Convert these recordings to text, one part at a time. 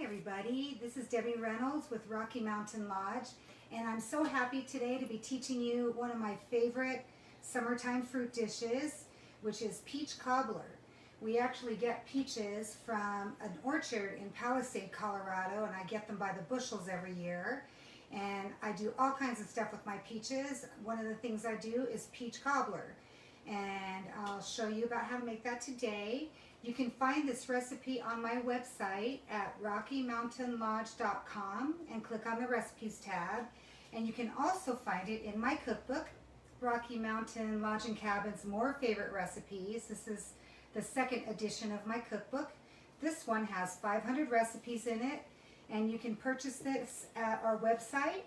Hi everybody, this is Debbie Reynolds with Rocky Mountain Lodge, and I'm so happy today to be teaching you one of my favorite summertime fruit dishes, which is peach cobbler. We actually get peaches from an orchard in Palisade, Colorado, and I get them by the bushels every year. And I do all kinds of stuff with my peaches. One of the things I do is peach cobbler, and I'll show you about how to make that today. You can find this recipe on my website at rockymountainlodge.com and click on the recipes tab. And you can also find it in my cookbook, Rocky Mountain Lodge and Cabin's More Favorite Recipes. This is the second edition of my cookbook. This one has 500 recipes in it, and you can purchase this at our website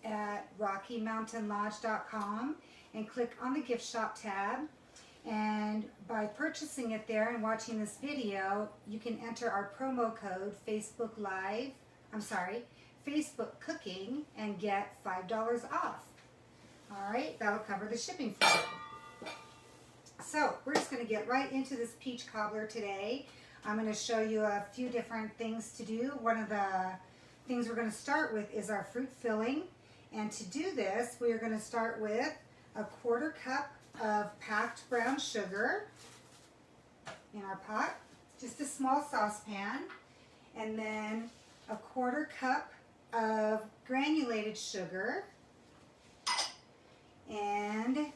at rockymountainlodge.com and click on the gift shop tab. And by purchasing it there and watching this video, you can enter our promo code Facebook Cooking and get $5 off. All right, that'll cover the shipping for you. So we're just going to get right into this peach cobbler today. I'm going to show you a few different things to do. One of the things we're going to start with is our fruit filling. And to do this, we are going to start with a 1/4 cup of packed brown sugar in our pot, just a small saucepan, and then a 1/4 cup of granulated sugar, and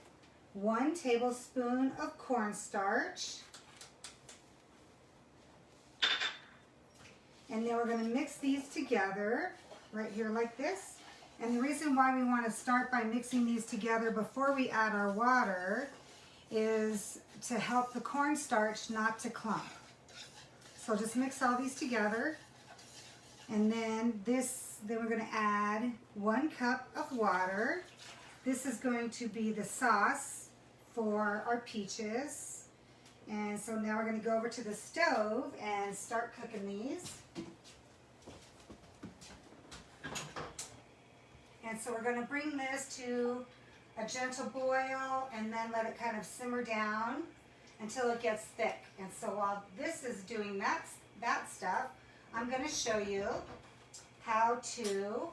1 tablespoon of cornstarch. And then we're going to mix these together right here like this. And the reason why we want to start by mixing these together before we add our water is to help the cornstarch not to clump. So just mix all these together. And then we're going to add 1 cup of water. This is going to be the sauce for our peaches. And so now we're going to go over to the stove and start cooking these. And so we're going to bring this to a gentle boil and then let it kind of simmer down until it gets thick. And so while this is doing that stuff, I'm going to show you how to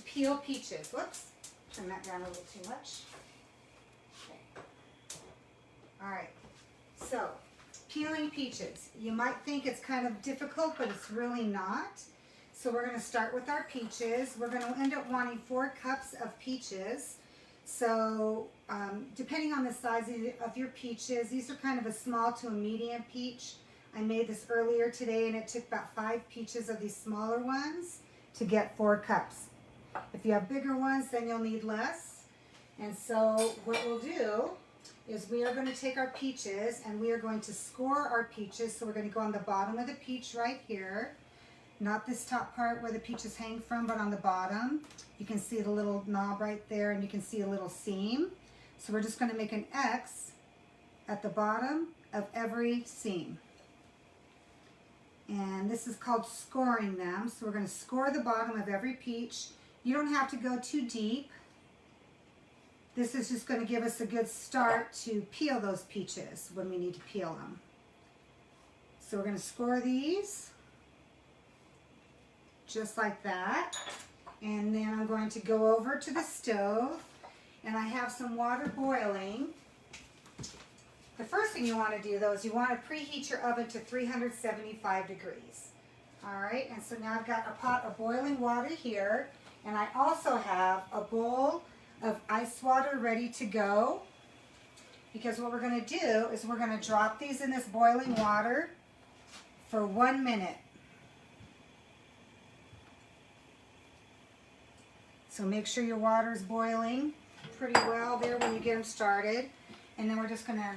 peel peaches. Whoops, turn that down a little too much. Okay. All right, so peeling peaches. You might think it's kind of difficult, but it's really not. So we're going to start with our peaches. We're going to end up wanting 4 cups of peaches. So depending on the size of your peaches, these are kind of a small to a medium peach. I made this earlier today, and it took about 5 peaches of these smaller ones to get 4 cups. If you have bigger ones, then you'll need less. And so what we'll do is we are going to take our peaches and we are going to score our peaches. So we're going to go on the bottom of the peach right here. Not this top part where the peaches hang from, but on the bottom. You can see the little knob right there, and you can see a little seam. So we're just going to make an X at the bottom of every seam. And this is called scoring them. So we're going to score the bottom of every peach. You don't have to go too deep. This is just going to give us a good start to peel those peaches when we need to peel them. So we're going to score these just like that. And then I'm going to go over to the stove, and I have some water boiling. The first thing you want to do though is you want to preheat your oven to 375 degrees. All right, and so now I've got a pot of boiling water here, and I also have a bowl of ice water ready to go, because what we're going to do is we're going to drop these in this boiling water for 1 minute. So make sure your water is boiling pretty well there when you get them started. And then we're just going to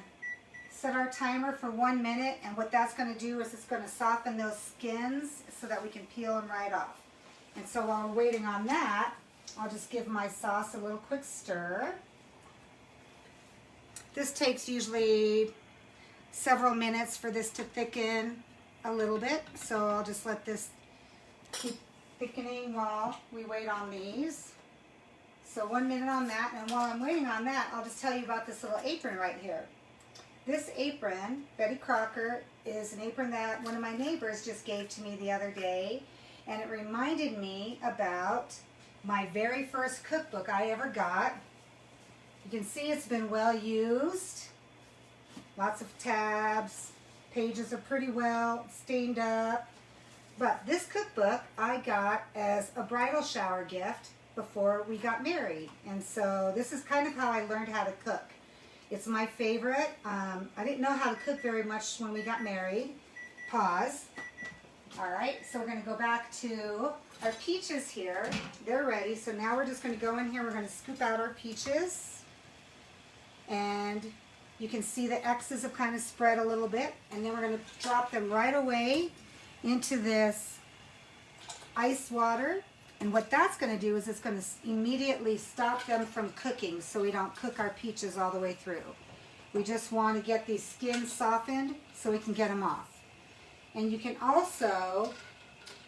set our timer for 1 minute, and what that's going to do is it's going to soften those skins so that we can peel them right off. And so while we're waiting on that, I'll just give my sauce a little quick stir. This takes usually several minutes for this to thicken a little bit, so I'll just let this keep thickening while we wait on these. So 1 minute on that, and while I'm waiting on that, I'll just tell you about this little apron right here. this apron, Betty Crocker, is an apron that one of my neighbors just gave to me the other day, and it reminded me about my very first cookbook I ever got. You can see it's been well used. Lots of tabs. Pages are pretty well stained up. But this cookbook I got as a bridal shower gift before we got married. And so this is kind of how I learned how to cook. It's my favorite. I didn't know how to cook very much when we got married. Pause. All right, so we're going to go back to our peaches here. They're ready. So now we're just going to go in here. We're going to scoop out our peaches. And you can see the X's have kind of spread a little bit. And then we're going to drop them right away into this ice water. And what that's going to do is it's going to immediately stop them from cooking so we don't cook our peaches all the way through. We just want to get these skins softened so we can get them off. And you can also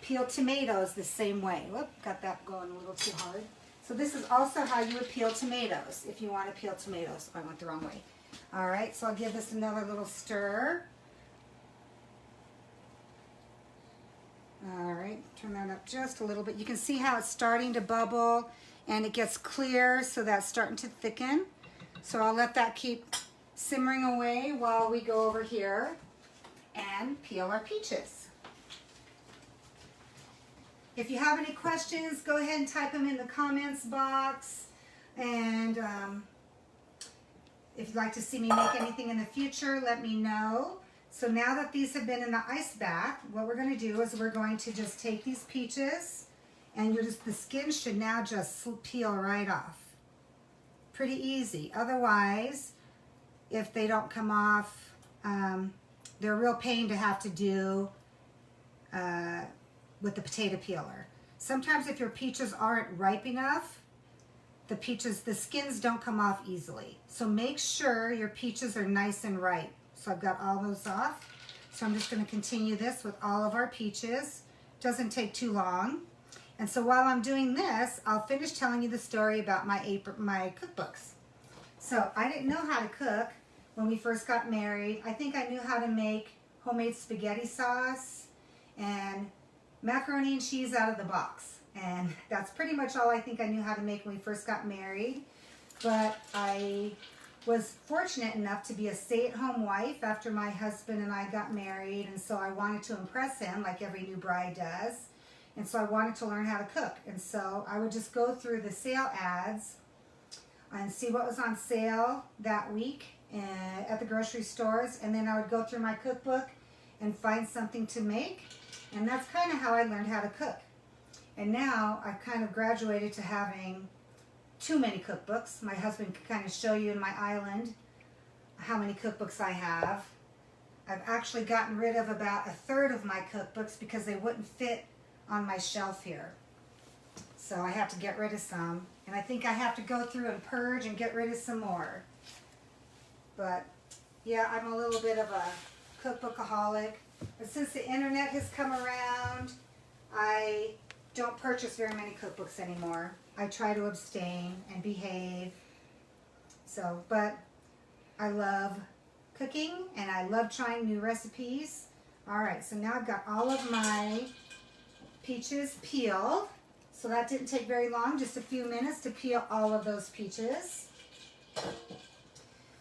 peel tomatoes the same way. Whoop, got that going a little too hard. So this is also how you would peel tomatoes if you want to peel tomatoes. I went the wrong way. All right, so I'll give this another little stir. All right, turn that up just a little bit. You can see how it's starting to bubble and it gets clear, so that's starting to thicken. So I'll let that keep simmering away while we go over here and peel our peaches. If you have any questions, go ahead and type them in the comments box. And if you'd like to see me make anything in the future, let me know. So now that these have been in the ice bath, what we're going to do is we're going to just take these peaches, and the skin should now just peel right off. Pretty easy. Otherwise, if they don't come off, they're a real pain to have to do with the potato peeler. Sometimes if your peaches aren't ripe enough, the skins don't come off easily. So make sure your peaches are nice and ripe. So I've got all those off. So I'm just going to continue this with all of our peaches. Doesn't take too long. And so while I'm doing this, I'll finish telling you the story about my cookbooks. So I didn't know how to cook when we first got married. I think I knew how to make homemade spaghetti sauce and macaroni and cheese out of the box. And that's pretty much all I think I knew how to make when we first got married. But I was fortunate enough to be a stay-at-home wife after my husband and I got married, and so I wanted to impress him like every new bride does, and so I wanted to learn how to cook. And so I would just go through the sale ads and see what was on sale that week at the grocery stores, and then I would go through my cookbook and find something to make, and that's kind of how I learned how to cook. And now I've kind of graduated to having too many cookbooks. My husband can kind of show you in my island how many cookbooks I have. I've actually gotten rid of about 1/3 of my cookbooks because they wouldn't fit on my shelf here. So I have to get rid of some. And I think I have to go through and purge and get rid of some more. But yeah, I'm a little bit of a cookbookaholic. But since the internet has come around, I don't purchase very many cookbooks anymore. I try to abstain and behave. So, but I love cooking and I love trying new recipes. All right, so now I've got all of my peaches peeled. So that didn't take very long, just a few minutes to peel all of those peaches.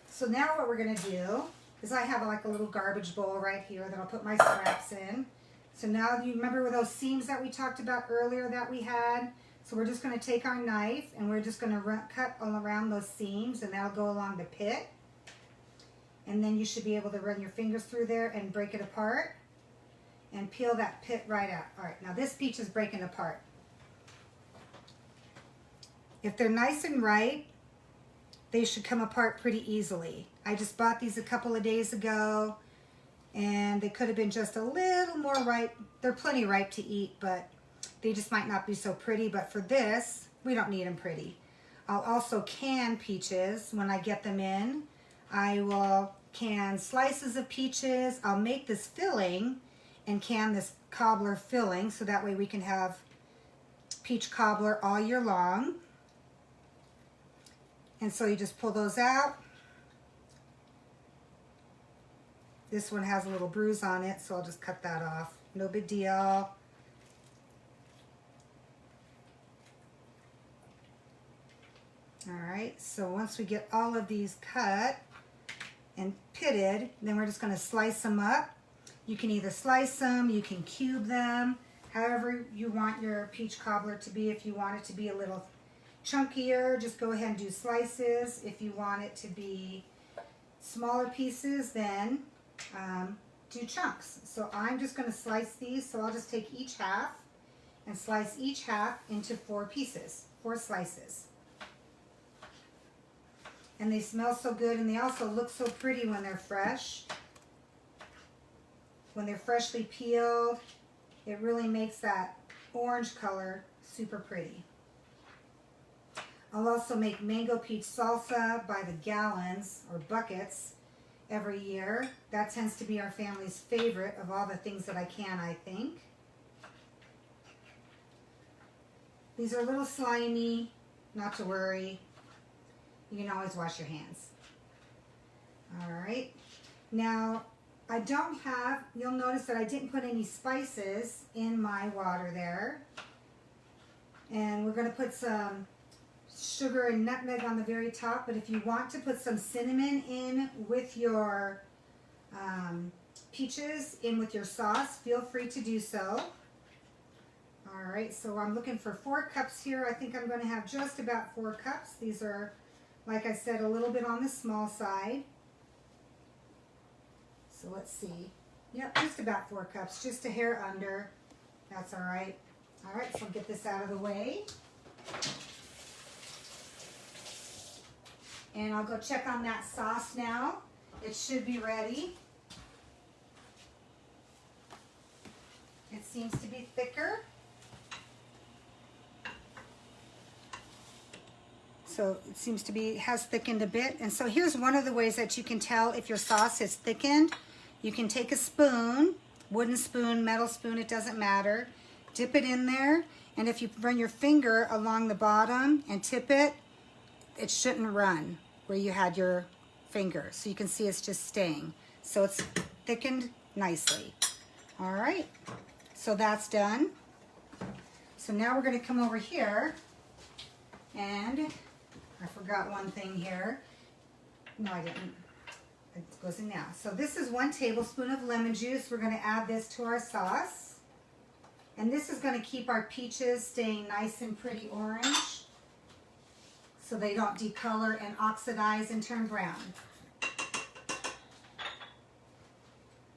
So now what we're gonna do is I have like a little garbage bowl right here that I'll put my scraps in. So now you remember those seams that we talked about earlier that we had? So we're just going to take our knife and we're just going to cut all around those seams, and that'll go along the pit. And then you should be able to run your fingers through there and break it apart and peel that pit right out. All right, now this peach is breaking apart. If they're nice and ripe, they should come apart pretty easily. I just bought these a couple of days ago, and they could have been just a little more ripe. They're plenty ripe to eat, but they just might not be so pretty. But for this, we don't need them pretty. I'll also can peaches when I get them in. I will can slices of peaches. I'll make this filling and can this cobbler filling, so that way we can have peach cobbler all year long. And so you just pull those out. This one has a little bruise on it, so I'll just cut that off. No big deal. All right, so once we get all of these cut and pitted, then we're just going to slice them up. You can either slice them, you can cube them, however you want your peach cobbler to be. If you want it to be a little chunkier, just go ahead and do slices. If you want it to be smaller pieces, then do chunks. So I'm just going to slice these, so I'll just take each half and slice each half into 4 pieces, 4 slices. And they smell so good, and they also look so pretty when they're fresh. When they're freshly peeled, it really makes that orange color super pretty. I'll also make mango peach salsa by the gallons or buckets every year. That tends to be our family's favorite of all the things that I can, I think. These are a little slimy, not to worry. You can always wash your hands. All right. Now, I don't have, you'll notice that I didn't put any spices in my water there. And we're going to put some sugar and nutmeg on the very top, but if you want to put some cinnamon in with your peaches, in with your sauce, feel free to do so. All right, so I'm looking for 4 cups here. I think I'm going to have just about 4 cups. These are, like I said, a little bit on the small side. So let's see. Yep, just about 4 cups, just a hair under. That's all right. All right, so I'll get this out of the way. And I'll go check on that sauce now. It should be ready. It seems to be thicker. So it seems to be, has thickened a bit. And so here's one of the ways that you can tell if your sauce is thickened. You can take a spoon, wooden spoon, metal spoon, it doesn't matter. Dip it in there. And if you run your finger along the bottom and tip it, it shouldn't run where you had your finger. So you can see it's just staying. So it's thickened nicely. All right, so that's done. So now we're going to come over here, and I forgot one thing here. No, I didn't. It goes in now. So this is 1 tablespoon of lemon juice. We're going to add this to our sauce. And this is going to keep our peaches staying nice and pretty orange, so they don't decolor and oxidize and turn brown.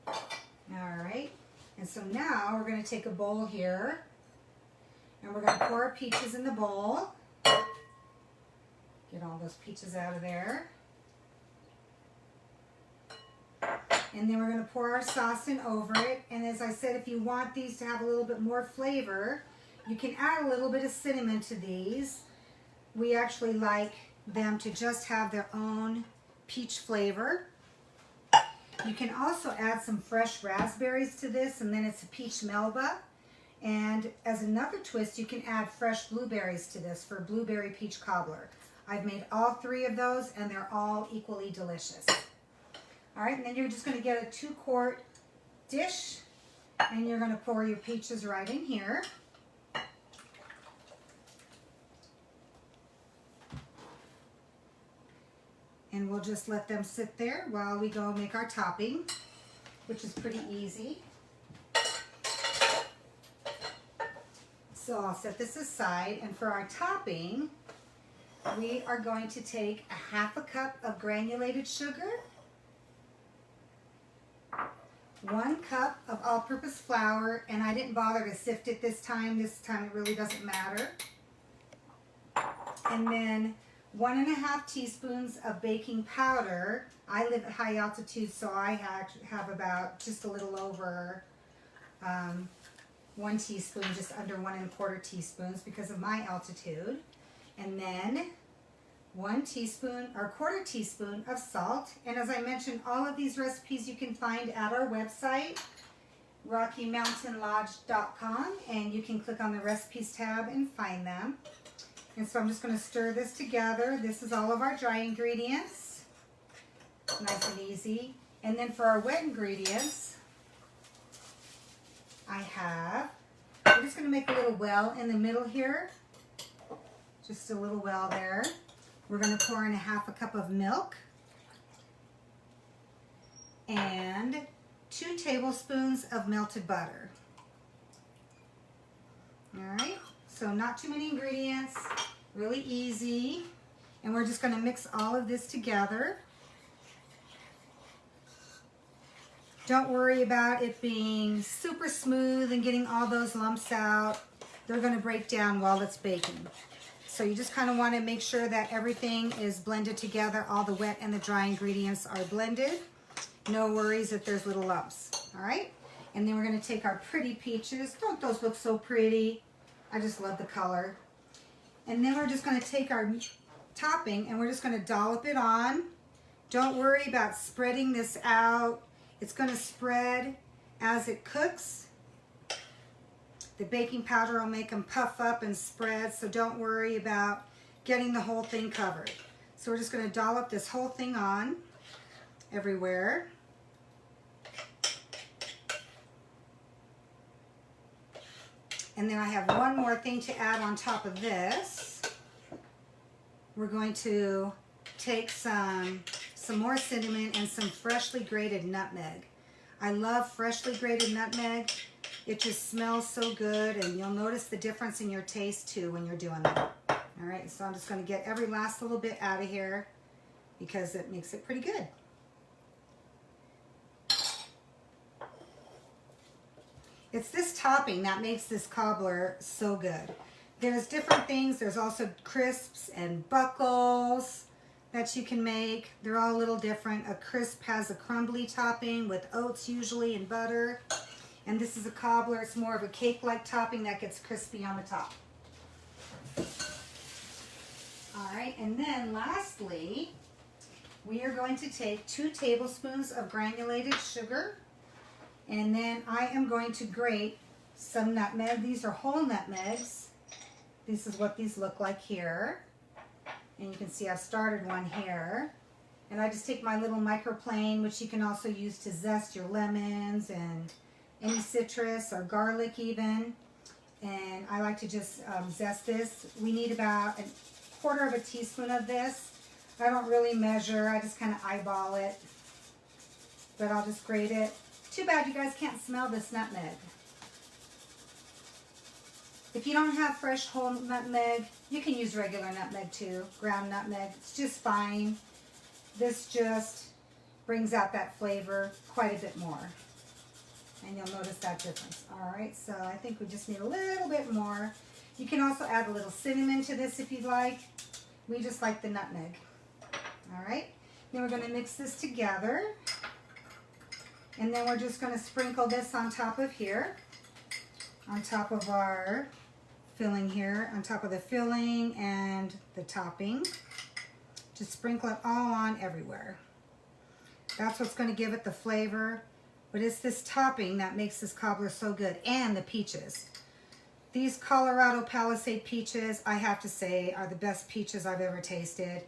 All right, and so now we're going to take a bowl here, and we're going to pour our peaches in the bowl. Get all those peaches out of there. And then we're going to pour our sauce in over it. And as I said, if you want these to have a little bit more flavor, you can add a little bit of cinnamon to these. We actually like them to just have their own peach flavor. You can also add some fresh raspberries to this, and then it's a Peach-Melba. And as another twist, you can add fresh blueberries to this for Blueberry-Peach Cobbler. I've made all 3 of those, and they're all equally delicious. All right, and then you're just going to get a 2-quart dish, and you're going to pour your peaches right in here. And we'll just let them sit there while we go make our topping, which is pretty easy. So I'll set this aside, and for our topping, we are going to take a 1/2 cup of granulated sugar, 1 cup of all-purpose flour, and I didn't bother to sift it this time. This time it really doesn't matter. And then 1½ teaspoons of baking powder. I live at high altitude, so I have about just a little over 1 teaspoon, just under 1¼ teaspoons because of my altitude. And then 1 teaspoon or 1/4 teaspoon of salt. And as I mentioned, all of these recipes you can find at our website, RockyMountainLodge.com, and you can click on the recipes tab and find them. And so I'm just going to stir this together. This is all of our dry ingredients. Nice and easy. And then for our wet ingredients, we're just going to make a little well in the middle here. Just a little well there. We're going to pour in a 1/2 cup of milk. And 2 tablespoons of melted butter. All right, so not too many ingredients, really easy. And we're just going to mix all of this together. Don't worry about it being super smooth and getting all those lumps out. They're going to break down while it's baking. So you just kind of want to make sure that everything is blended together. All the wet and the dry ingredients are blended. No worries if there's little lumps. All right? And then we're going to take our pretty peaches. Don't those look so pretty? I just love the color. And then we're just going to take our topping and we're just going to dollop it on. Don't worry about spreading this out. It's going to spread as it cooks. The baking powder will make them puff up and spread, so don't worry about getting the whole thing covered. So we're just going to dollop this whole thing on everywhere. And then I have one more thing to add on top of this. We're going to take some more cinnamon and some freshly grated nutmeg. I love freshly grated nutmeg. It just smells so good, and you'll notice the difference in your taste too when you're doing that. All right, so I'm just going to get every last little bit out of here because it makes it pretty good. It's this topping that makes this cobbler so good. There's different things. There's also crisps and buckles that you can make. They're all a little different. A crisp has a crumbly topping with oats usually and butter. And this is a cobbler. It's more of a cake-like topping that gets crispy on the top. All right, and then lastly, we are going to take 2 tablespoons of granulated sugar. And then I am going to grate some nutmeg. These are whole nutmegs. This is what these look like here. And you can see I've started one here. And I just take my little microplane, which you can also use to zest your lemons and any citrus or garlic even. And I like to just zest this. We need about 1/4 teaspoon of this. I don't really measure. I just kind of eyeball it. But I'll just grate it. Too bad you guys can't smell this nutmeg. If you don't have fresh whole nutmeg, you can use regular nutmeg too, ground nutmeg. It's just fine. This just brings out that flavor quite a bit more. And you'll notice that difference. All right, so I think we just need a little bit more. You can also add a little cinnamon to this if you'd like. We just like the nutmeg. All right, then we're gonna mix this together. And then we're just gonna sprinkle this on top of here, on top of our filling here, on top of the filling and the topping. Just sprinkle it all on everywhere. That's what's gonna give it the flavor. But it's this topping that makes this cobbler so good, and the peaches. These Colorado Palisade peaches, I have to say, are the best peaches I've ever tasted.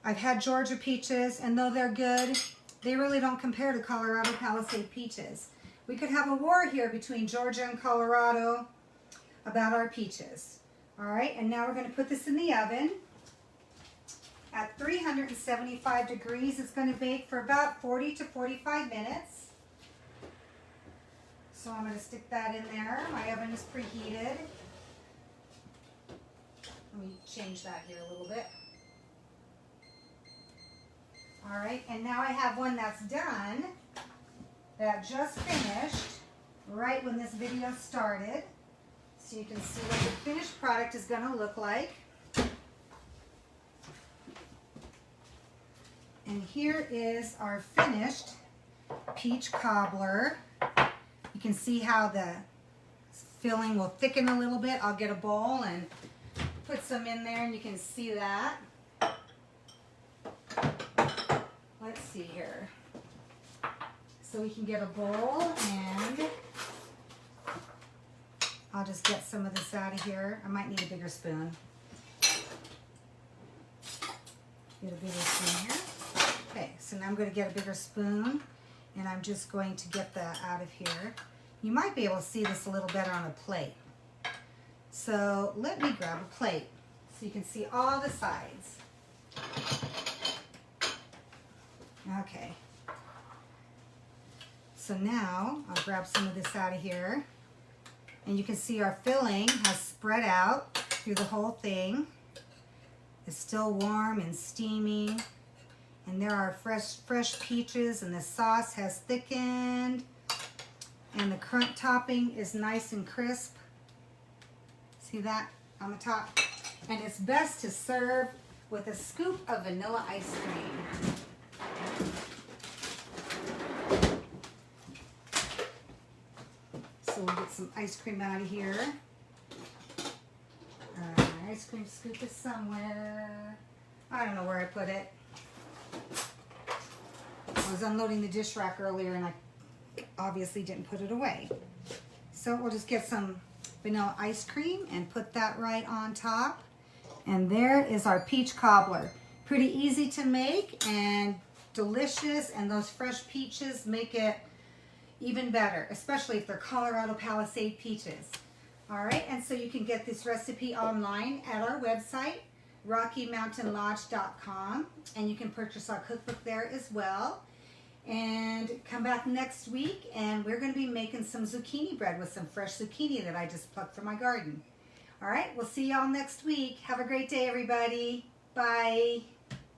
I've had Georgia peaches, and though they're good, they really don't compare to Colorado Palisade peaches. We could have a war here between Georgia and Colorado about our peaches. All right, and now we're going to put this in the oven. At 375 degrees, it's going to bake for about 40 to 45 minutes. So I'm going to stick that in there. My oven is preheated. Let me change that here a little bit. All right, and now I have one that's done, that just finished right when this video started. So you can see what the finished product is going to look like. And here is our finished peach cobbler. You can see how the filling will thicken a little bit. I'll get a bowl and put some in there, and you can see that. Let's see here. So we can get a bowl, and I'll just get some of this out of here. I might need a bigger spoon. Get a bigger spoon here. Okay, So now I'm going to get a bigger spoon, and I'm just going to get that out of here. You might be able to see this a little better on a plate. So let me grab a plate so you can see all the sides. Okay. So now I'll grab some of this out of here. And you can see our filling has spread out through the whole thing. It's still warm and steamy. And there are fresh peaches, and the sauce has thickened. And the currant topping is nice and crisp. See that on the top? And it's best to serve with a scoop of vanilla ice cream. So we'll get some ice cream out of here. Ice cream scoop is somewhere. I don't know where I put it. I was unloading the dish rack earlier and I obviously didn't put it away. So we'll just get some vanilla ice cream and put that right on top. And there is our peach cobbler. Pretty easy to make and delicious, and those fresh peaches make it even better, especially if they're Colorado Palisade peaches. All right, and so you can get this recipe online at our website, RockyMountainLodge.com, and you can purchase our cookbook there as well. And come back next week, and we're going to be making some zucchini bread with some fresh zucchini that I just plucked from my garden. All right, we'll see y'all next week. Have a great day, everybody. Bye.